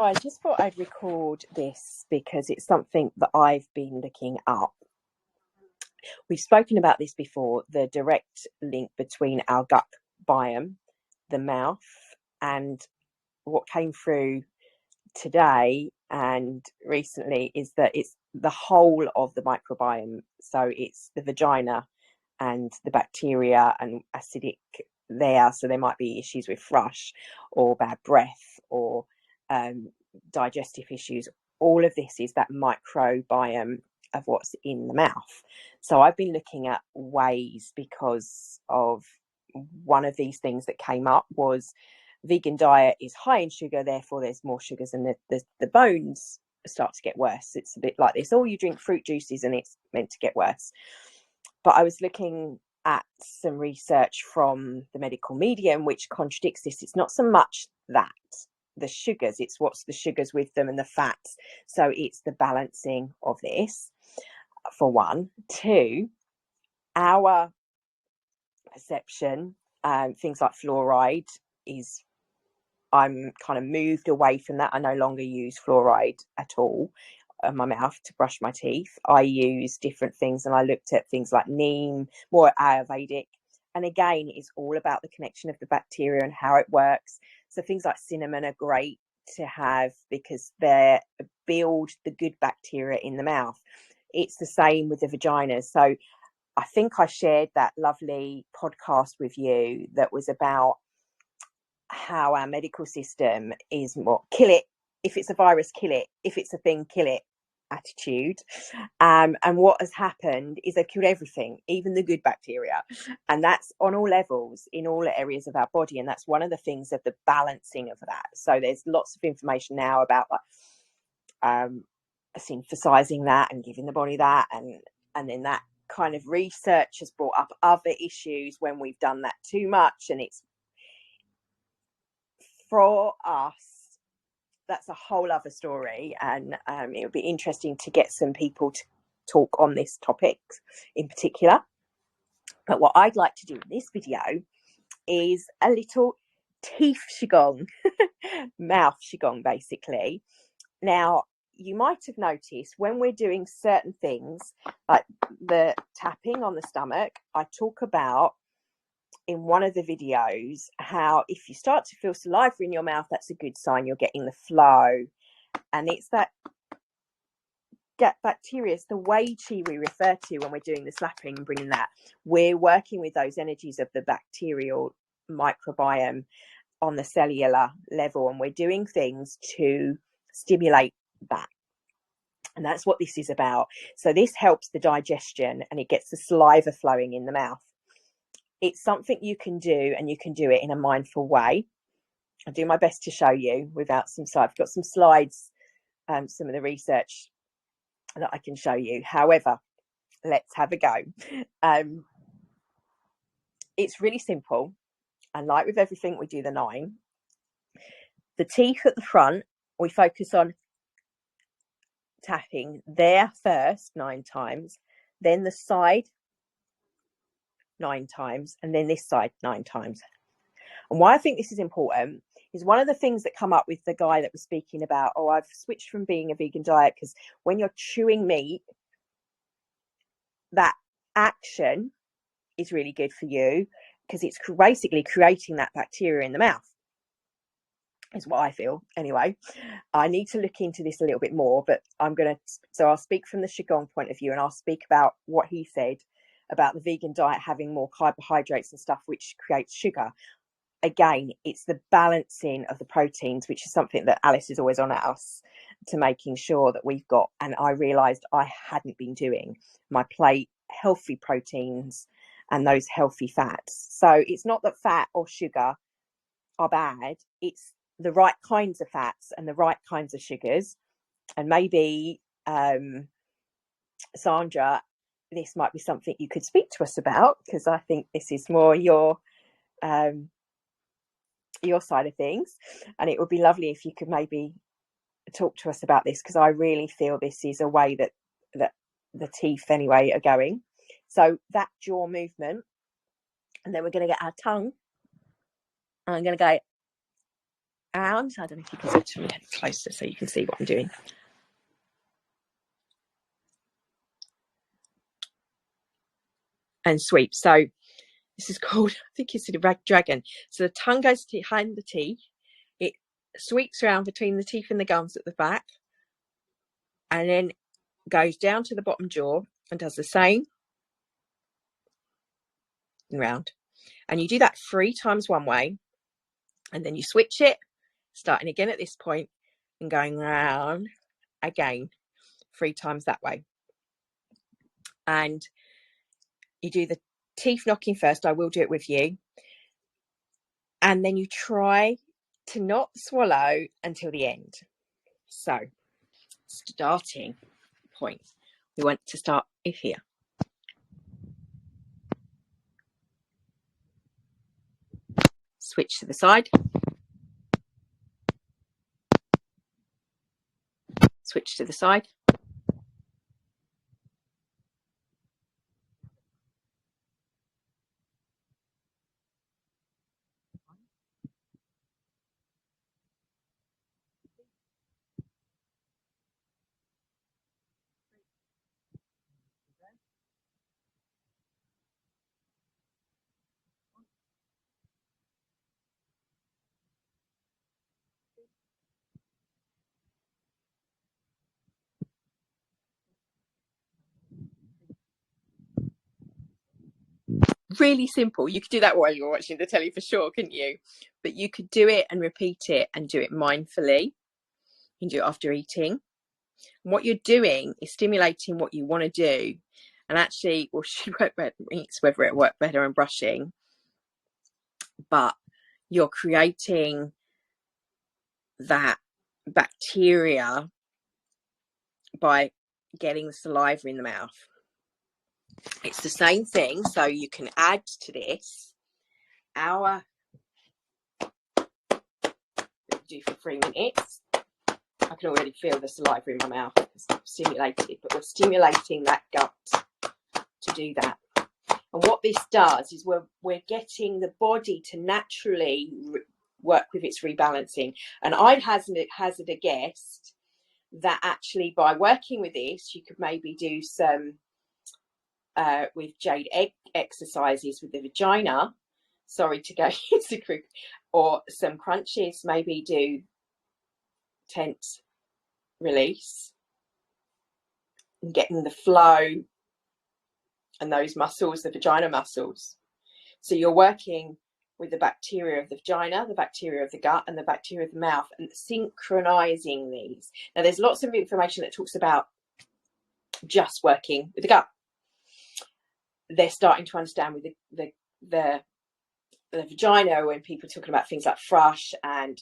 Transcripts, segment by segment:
I just thought I'd record this because it's something that I've been looking up. We've spoken about this before, the direct link between our gut biome, the mouth, and what came through today and recently is that it's the whole of the microbiome. So it's the vagina and the bacteria and acidic there. So there might be issues with thrush or bad breath or digestive issues. All of this is that microbiome of what's in the mouth. So I've been looking at ways, because of one of these things that came up was vegan diet is high in sugar, therefore there's more sugars and the bones start to get worse. It's a bit like this, you drink fruit juices and it's meant to get worse. But I was looking at some research from the medical medium which contradicts this. It's not so much that the sugars, it's what's the sugars with them and the fats. So it's the balancing of this, for one. Two, our perception, things like fluoride is, I'm kind of moved away from that. I no longer use fluoride at all in my mouth to brush my teeth. I use different things, and I looked at things like neem, more Ayurvedic. And again, it's all about the connection of the bacteria and how it works. So things like cinnamon are great to have because they build the good bacteria in the mouth. It's the same with the vaginas. So I think I shared that lovely podcast with you that was about how our medical system is more kill it. If it's a virus, kill it. If it's a thing, kill it attitude. And what has happened is they've killed everything, even the good bacteria. And that's on all levels, in all areas of our body. And that's one of the things of the balancing of that. So there's lots of information now about synthesizing that and giving the body that. And then that kind of research has brought up other issues when we've done that too much. And it's, for us, that's a whole other story, and it would be interesting to get some people to talk on this topic in particular. But what I'd like to do in this video is a little teeth Qigong, mouth Qigong basically. Now, you might have noticed when we're doing certain things like the tapping on the stomach, I talk about in one of the videos how if you start to feel saliva in your mouth, that's a good sign you're getting the flow. And it's that gut bacteria, it's the Wei Qi we refer to when we're doing the slapping and bringing that. We're working with those energies of the bacterial microbiome on the cellular level, and we're doing things to stimulate that. And that's what this is about. So this helps the digestion and it gets the saliva flowing in the mouth. It's something you can do, and you can do it in a mindful way. I'll do my best to show you without some slides. I've got some slides, some of the research that I can show you. However, let's have a go. It's really simple. And like with everything, we do the 9. The teeth at the front, we focus on tapping there first 9 times, then the side 9 times, and then this side 9 times. And why I think this is important is one of the things that come up with the guy that was speaking about, I've switched from being a vegan diet because when you're chewing meat, that action is really good for you because it's basically creating that bacteria in the mouth, is what I feel. Anyway, I need to look into this a little bit more, but I'll speak from the Qigong point of view, and I'll speak about what he said about the vegan diet having more carbohydrates and stuff, which creates sugar. Again, it's the balancing of the proteins, which is something that Alice is always on at us to making sure that we've got. And I realized I hadn't been doing my plate healthy proteins and those healthy fats. So it's not that fat or sugar are bad. It's the right kinds of fats and the right kinds of sugars. And maybe, Sandra, this might be something you could speak to us about, because I think this is more your side of things, and it would be lovely if you could maybe talk to us about this, because I really feel this is a way that the teeth anyway are going. So that jaw movement, and then we're going to get our tongue, and I'm going to go I don't know if you can get to me closer so you can see what I'm doing. And sweep. So this is called, I think it's a dragon. So the tongue goes behind the teeth. It sweeps around between the teeth and the gums at the back, and then goes down to the bottom jaw and does the same round. And you do that 3 times one way, and then you switch it, starting again at this point and going round again 3 times that way. And you do the teeth knocking first. I will do it with you. And then you try to not swallow until the end. So, starting point, we want to start here. Switch to the side. Switch to the side. Really simple. You could do that while you're watching the telly for sure, couldn't you? But you could do it and repeat it and do it mindfully. You can do it after eating. And what you're doing is stimulating what you want to do. And actually, well, should work better, it's whether it worked better and brushing, but you're creating that bacteria by getting the saliva in the mouth. It's the same thing, so you can add to this our do for 3 minutes. I can already feel the saliva in my mouth. It's stimulated, but we're stimulating that gut to do that. And what this does is we're getting the body to naturally work with its rebalancing. And I'd hazard a guess that actually by working with this, you could maybe do some with jade egg exercises with the vagina. Sorry to go into group, or some crunches. Maybe do tense release and getting the flow and those muscles, the vagina muscles. So you're working with the bacteria of the vagina, the bacteria of the gut, and the bacteria of the mouth, and synchronizing these. Now, there's lots of information that talks about just working with the gut. They're starting to understand with the vagina, when people are talking about things like thrush and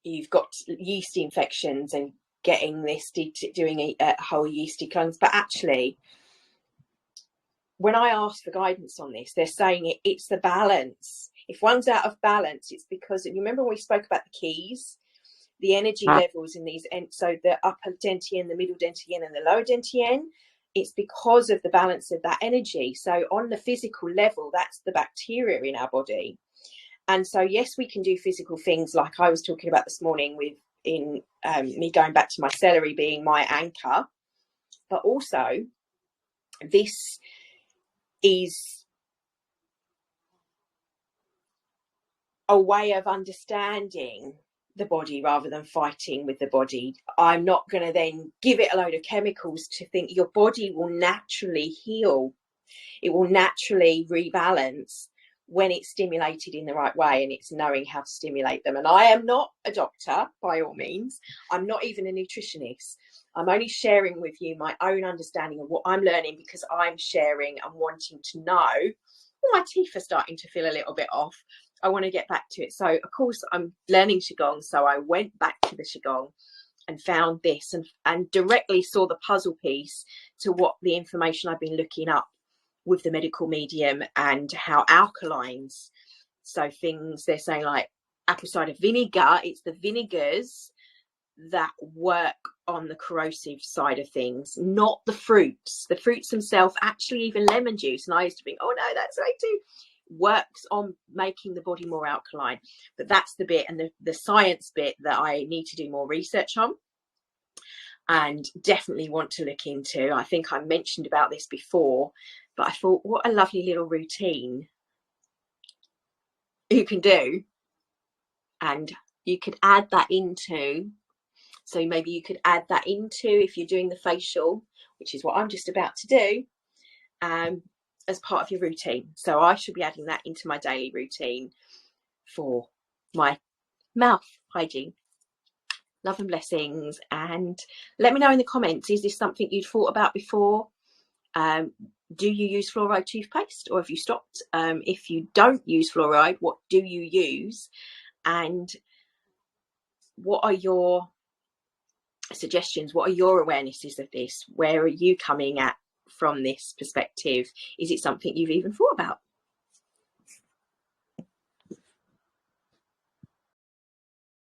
you've got yeast infections and getting this, doing a whole yeasty cleanse. But actually, when I ask for guidance on this, they're saying it's the balance. If one's out of balance, it's because, and you remember when we spoke about the keys, the energy levels in these, and so the upper dantian, the middle dantian, and the lower dantian, it's because of the balance of that energy. So on the physical level, that's the bacteria in our body. And so, yes, we can do physical things like I was talking about this morning with me going back to my celery being my anchor. But also, this is a way of understanding the body rather than fighting with the body. I'm not going to then give it a load of chemicals to think your body will naturally heal. It will naturally rebalance when it's stimulated in the right way, and it's knowing how to stimulate them. And I am not a doctor by all means. I'm not even a nutritionist. I'm only sharing with you my own understanding of what I'm learning, because I'm sharing and wanting to know. Well, my teeth are starting to feel a little bit off. I want to get back to it. So, of course, I'm learning Qigong. So I went back to the Qigong and found this and directly saw the puzzle piece to what the information I've been looking up with the medical medium, and how alkalines, so things they're saying like apple cider vinegar, it's the vinegars that work on the corrosive side of things, not the fruits. The fruits themselves, actually even lemon juice, and I used to think, oh no, that's right too, works on making the body more alkaline. But that's the bit, and the science bit, that I need to do more research on and definitely want to look into. I think I mentioned about this before, but I thought, what a lovely little routine you can do. And you could add that into, so maybe you could add that into, if you're doing the facial, which is what I'm just about to do, as part of your routine. So I should be adding that into my daily routine for my mouth hygiene. Love and blessings. And let me know in the comments, is this something you'd thought about before? Do you use fluoride toothpaste, or have you stopped? If you don't use fluoride, what do you use? And what are your suggestions? What are your awarenesses of this? Where are you coming at from this perspective? Is it something you've even thought about?